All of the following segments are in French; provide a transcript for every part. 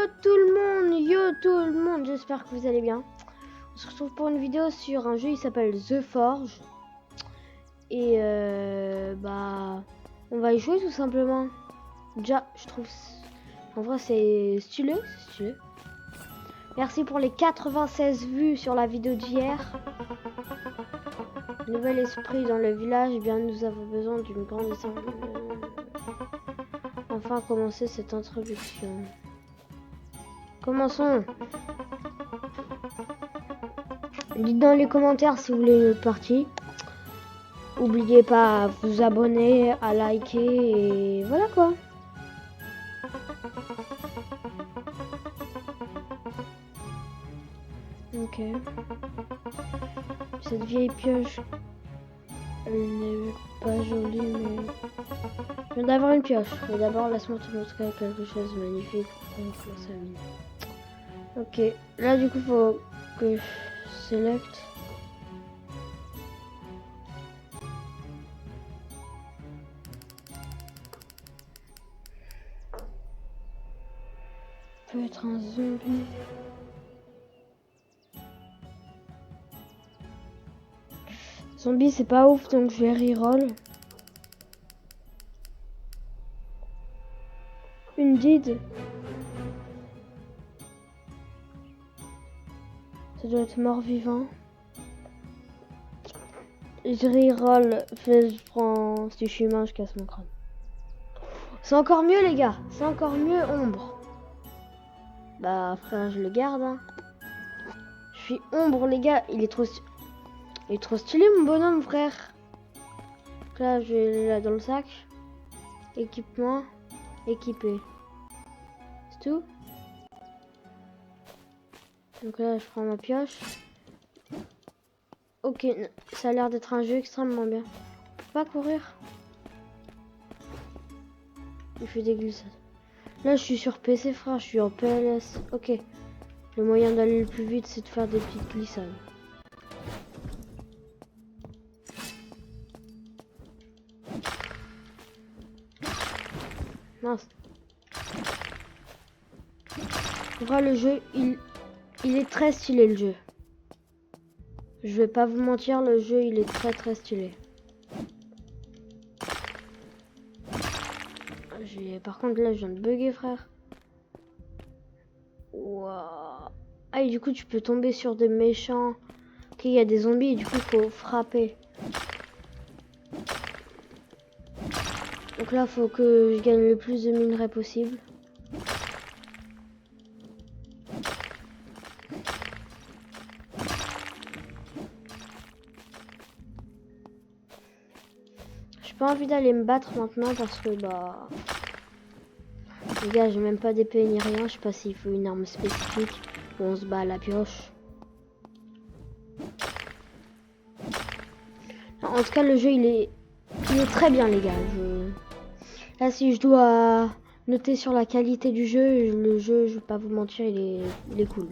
yo tout le monde, j'espère que vous allez bien. On se retrouve pour une vidéo sur un jeu, il s'appelle The Forge. Et on va y jouer tout simplement. Déjà, je trouve, en vrai c'est stylé, Merci pour les 96 vues sur la vidéo d'hier. Nouvel esprit dans le village, eh bien nous avons besoin d'une grande assemblée. Enfin commencer cette introduction. Commençons. Dites dans les commentaires si vous voulez une autre partie. N'oubliez pas à vous abonner, à liker et voilà quoi. Ok. Cette vieille pioche, elle n'est pas jolie mais... Je viens d'avoir une pioche. Mais d'abord laisse-moi te montrer quelque chose de magnifique pour commencer à miner. Ok. Là du coup faut que je sélecte. Peut être un zombie. Zombie c'est pas ouf donc je vais reroll. Une did. Ça doit être mort vivant. Je reroll. Je prends. Si je suis humain je casse mon crâne. C'est encore mieux les gars. C'est encore mieux ombre. Bah frère je le garde hein. Je suis ombre les gars. Il est trop stylé mon bonhomme frère. Donc là je vais là dans le sac. Équipement. Équipé. C'est tout. Donc là je prends ma pioche. Ok, ça a l'air d'être un jeu extrêmement bien. On peut pas courir. Il fait des glissades. Là je suis sur PC frère, je suis en PLS. Ok. Le moyen d'aller le plus vite c'est de faire des petites glissades. Mince. Voilà le jeu, il est très stylé le jeu. Je vais pas vous mentir, le jeu il est très stylé. Par contre là je viens de bugger frère. Waouh. Ah et du coup tu peux tomber sur des méchants. Ok il y a des zombies et du coup il faut frapper. Donc là faut que je gagne le plus de minerais possible. J'ai pas envie d'aller me battre maintenant parce que bah... Les gars j'ai même pas d'épée ni rien, je sais pas s'il faut une arme spécifique ou on se bat à la pioche. En tout cas le jeu il est très bien les gars. Là si je dois noter sur la qualité du jeu, le jeu je vais pas vous mentir il est cool.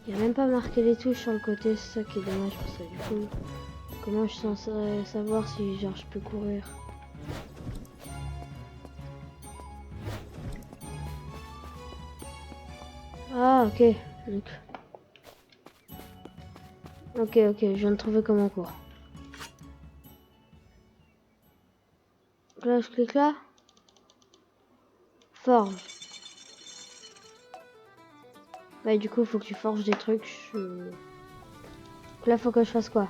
Il n'y a même pas marqué les touches sur le côté, c'est ça qui est dommage parce que du coup, comment je suis censé savoir si genre je peux courir? Ah ok, donc... Ok, je viens de trouver comment on court. Donc là je clique là. Forge. Ouais du coup faut que tu forges des trucs. Donc là faut que je fasse quoi?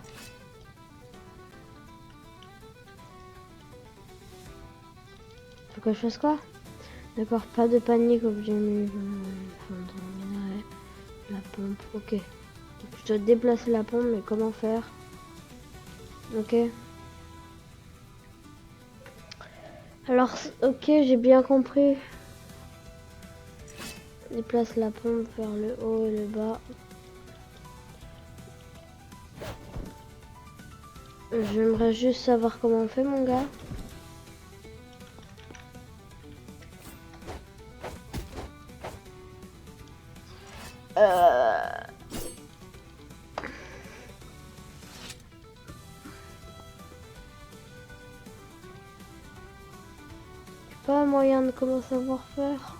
Faut que je fasse quoi? D'accord, pas de panique, objet la pompe, ok. Je dois déplacer la pompe, mais comment faire? Ok. Alors, ok, j'ai bien compris. Déplace la pompe vers le haut et le bas. J'aimerais juste savoir comment on fait, mon gars. pas moyen de comment savoir faire.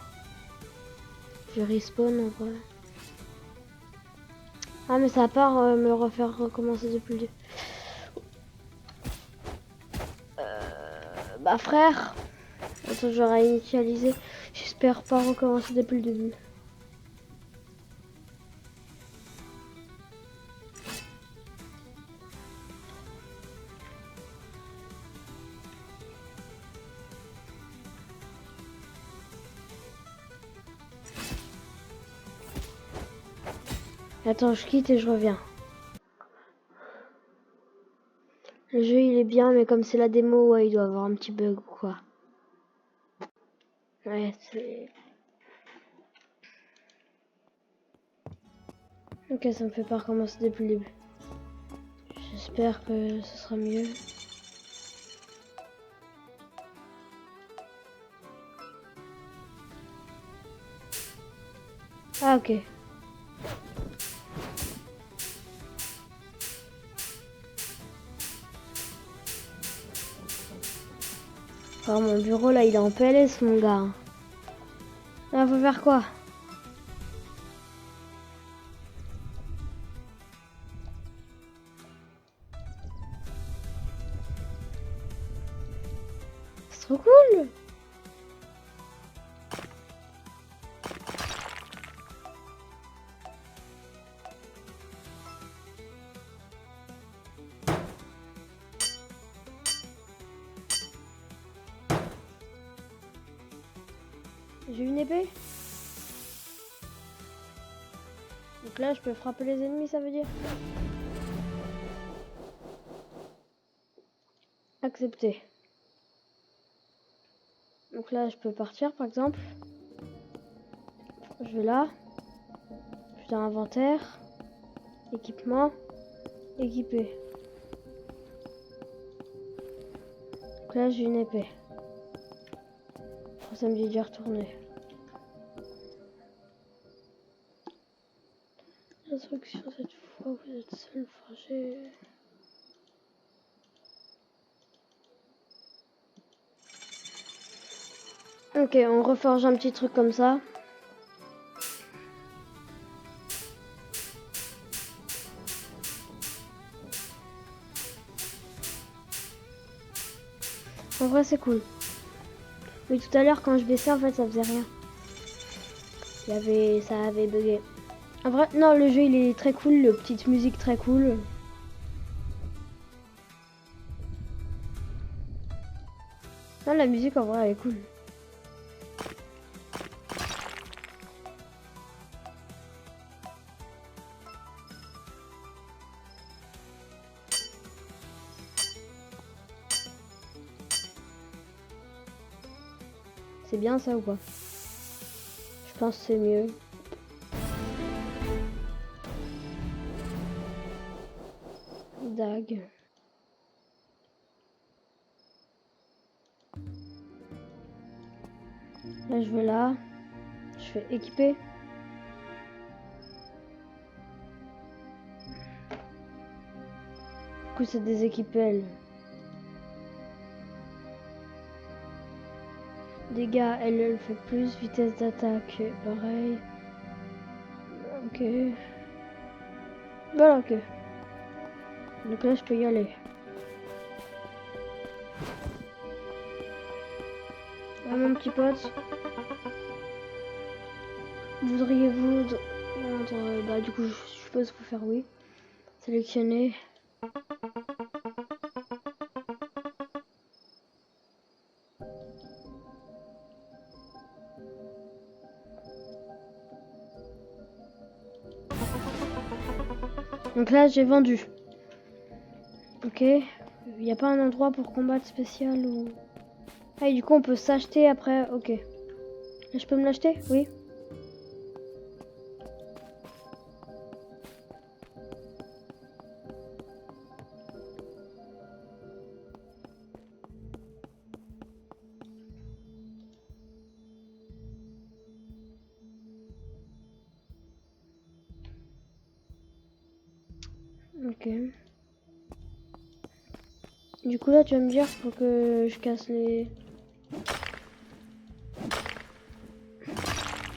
Je respawn en vrai. Ah mais ça part me refaire recommencer depuis le début. Bah frère, attends j'aurais initialisé. J'espère pas recommencer depuis le début. Attends, je quitte et je reviens. Le jeu il est bien, mais comme c'est la démo, ouais, il doit avoir un petit bug ou quoi. Ouais, c'est... Ok, ça me fait pas recommencer depuis le début. J'espère que ce sera mieux. Ah ok. Alors mon bureau là il est en PLS mon gars. Là faut faire quoi? C'est trop cool. J'ai une épée. Donc là je peux frapper les ennemis, ça veut dire? Accepter. Donc là je peux partir par exemple. Je vais là. Je suis dans inventaire. Équipement. Équipé. Donc là j'ai une épée. Ça me dit d'y retourner. Instruction cette fois, vous êtes seul, forger. Ok, on reforge un petit truc comme ça. En vrai c'est cool. Oui, tout à l'heure quand je baissais en fait ça faisait rien. Ça avait bugué. En vrai, non, le jeu il est très cool, le petite musique très cool. Non, la musique en vrai elle est cool. C'est bien ça ou pas? Je pense que c'est mieux. Dag. Là je vais là. Je fais équiper. Du coup c'est déséquipé elle. Dégâts, elle fait plus. Vitesse d'attaque, pareil. Ok. Voilà, ok. Donc là je peux y aller. Ah, mon petit pote. Voudriez-vous... Bah du coup je suppose qu'il faut faire oui. Sélectionner. Donc là j'ai vendu. Ok. Il n'y a pas un endroit pour combattre spécial ou... Ah et du coup on peut s'acheter après. Ok. Là, je peux me l'acheter? Oui. Ok. Du coup là tu vas me dire pour que je casse les...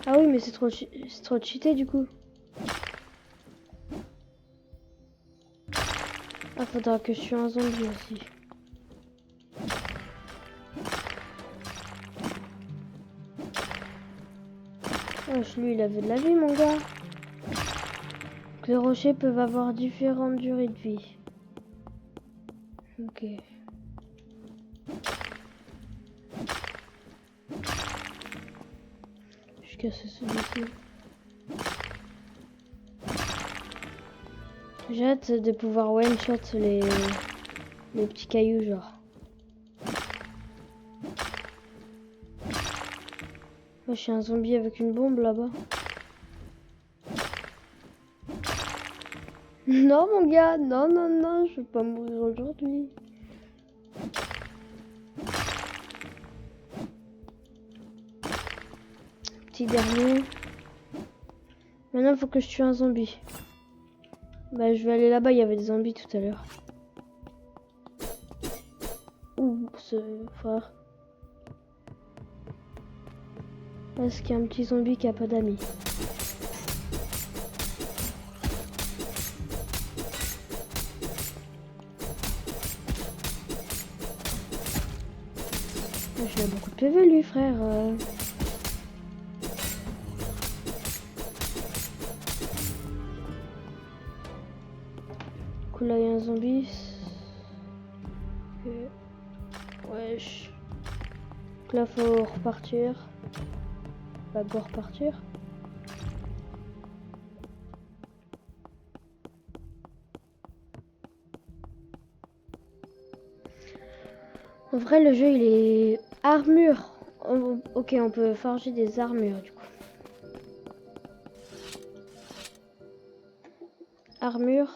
Ah oui, mais c'est trop cheaté du coup. Ah, faudra que je tue un zombie aussi. Wesh, lui, il avait de la vie, mon gars. Les rochers peuvent avoir différentes durées de vie. Ok. Je casse celui-ci. J'ai hâte de pouvoir one-shot les petits cailloux, genre. Moi, je suis un zombie avec une bombe là-bas. Non, mon gars, non, non, non, je vais pas mourir aujourd'hui. Petit dernier. Maintenant, il faut que je tue un zombie. Bah, je vais aller là-bas, il y avait des zombies tout à l'heure. Ouh, ce frère. Est-ce qu'il y a un petit zombie qui a pas d'amis? Je a beaucoup de PV lui, frère. Du coup, là, il y a un zombie. Wesh. Donc là, faut repartir. Pas go repartir. En vrai, le jeu, il est armure. Ok, on peut forger des armures, du coup. Armure.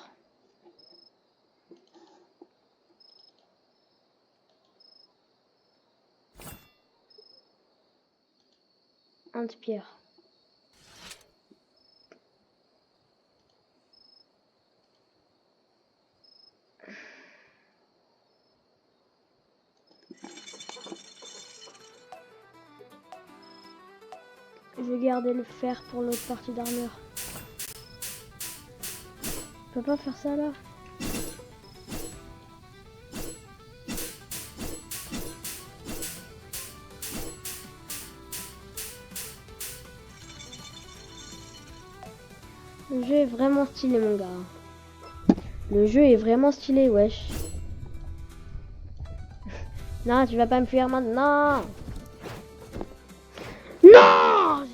Anti-pierre. Je vais garder le fer pour l'autre partie d'armure. Je peux pas faire ça là. Le jeu est vraiment stylé, mon gars. Le jeu est vraiment stylé, wesh. Non, tu vas pas me fuir maintenant. Non!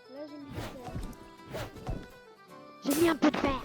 Là, j'ai mis un peu de fer.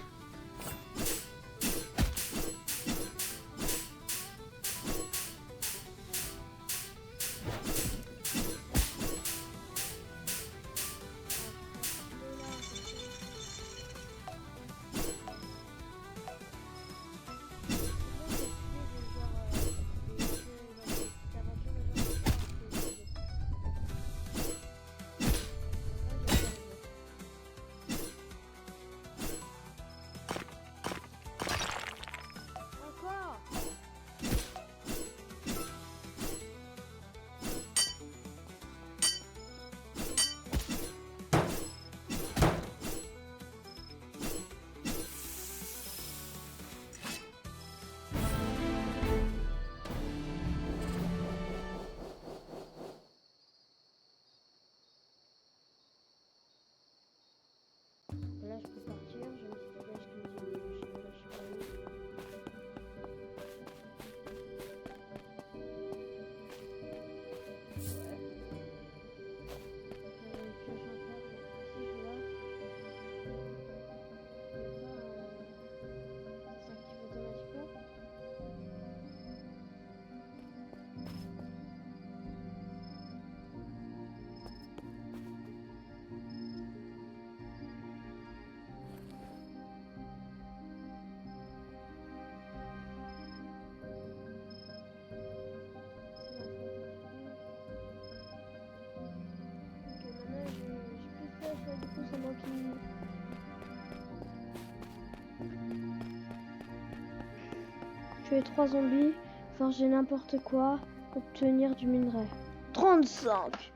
Tuer 3 zombies, forger n'importe quoi, obtenir du minerai. 35.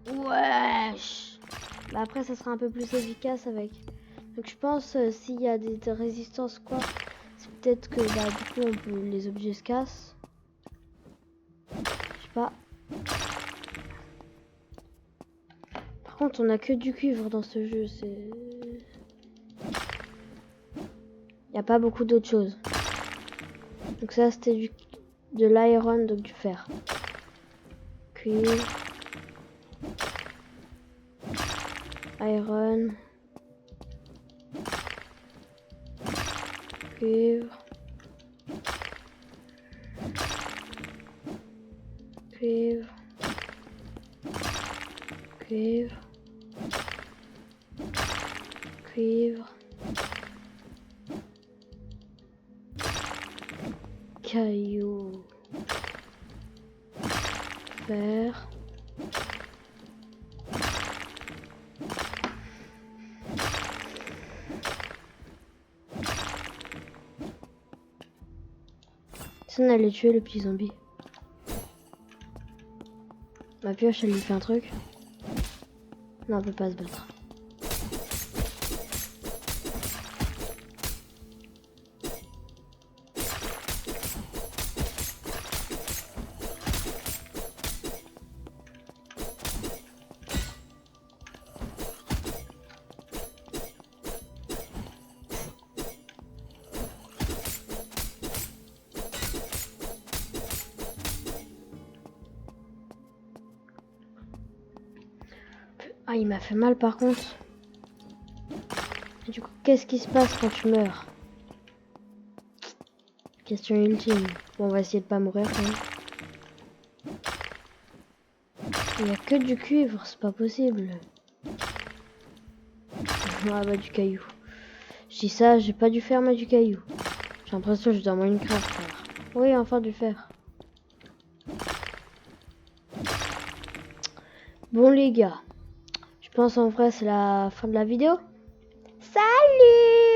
Wesh. Bah après ça sera un peu plus efficace avec. Donc je pense s'il y a des résistances quoi, c'est peut-être que bah du coup on peut, les objets se cassent. Je sais pas. Par contre on a que du cuivre dans ce jeu, c'est. Y a pas beaucoup d'autres choses. Donc ça c'était de l'iron, donc du fer. Cuivre. Iron. Cuivre. Cuivre. Cuivre. Cuivre. Caillou. Fer. Si on allait tuer le petit zombie. Ma pioche elle lui fait un truc. Non, on peut pas se battre. Ah, il m'a fait mal par contre. Et du coup, qu'est-ce qui se passe quand tu meurs? Question ultime. Bon, on va essayer de pas mourir quand même. Il n'y a que du cuivre, c'est pas possible. Ah bah du caillou. Je dis ça, j'ai pas du fer mais du caillou. J'ai l'impression que je suis dans Minecraft. Frère. Oui, enfin du fer. Bon les gars, je pense en vrai c'est la fin de la vidéo. Salut!